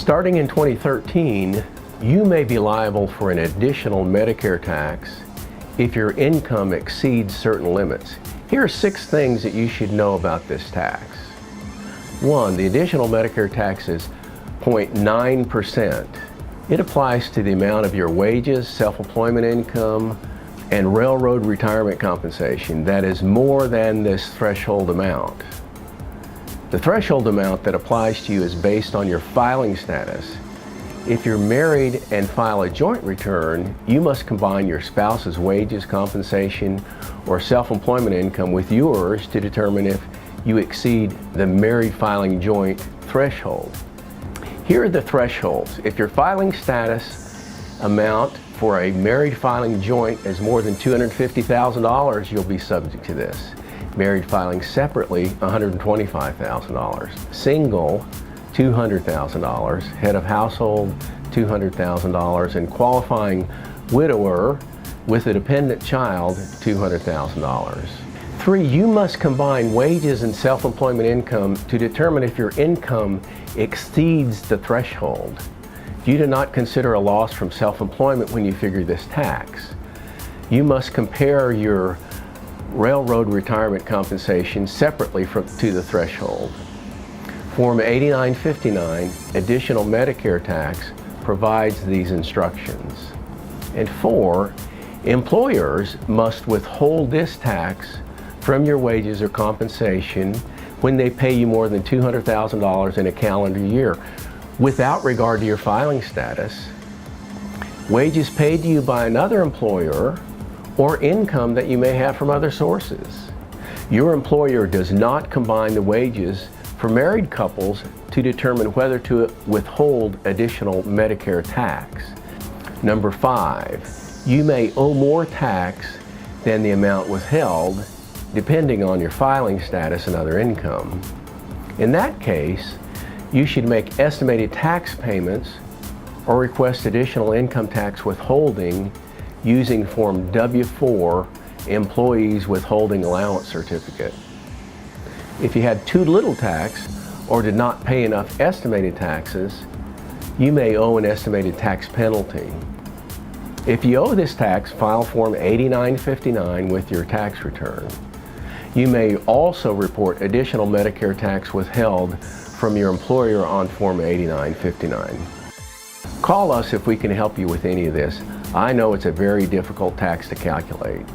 Starting in 2013, you may be liable for an additional Medicare tax if your income exceeds certain limits. Here are 6 things that you should know about this tax. 1. The additional Medicare tax is 0.9%. It applies to the amount of your wages, self-employment income, and railroad retirement compensation that is more than this threshold amount. The threshold amount that applies to you is based on your filing status. If you're married and file a joint return, you must combine your spouse's wages, compensation, or self-employment income with yours to determine if you exceed the married filing joint threshold. Here are the thresholds. If your filing status amount for a married filing joint is more than $250,000, you'll be subject to this. Married filing separately, $125,000. Single, $200,000. Head of household, $200,000. And qualifying widower with a dependent child, $200,000. 3, you must combine wages and self-employment income to determine if your income exceeds the threshold. You do not consider a loss from self-employment when you figure this tax. You must compare your railroad retirement compensation separately to the threshold. Form 8959, Additional Medicare Tax, provides these instructions. And 4, employers must withhold this tax from your wages or compensation when they pay you more than $200,000 in a calendar year, without regard to your filing status, wages paid to you by another employer, or income that you may have from other sources. Your employer does not combine the wages for married couples to determine whether to withhold additional Medicare tax. Number 5, you may owe more tax than the amount withheld, depending on your filing status and other income. In that case, you should make estimated tax payments or request additional income tax withholding using Form W-4, Employees Withholding Allowance Certificate. If you had too little tax or did not pay enough estimated taxes, you may owe an estimated tax penalty. If you owe this tax, file Form 8959 with your tax return. You may also report additional Medicare tax withheld from your employer on Form 8959. Call us if we can help you with any of this. I know it's a very difficult tax to calculate.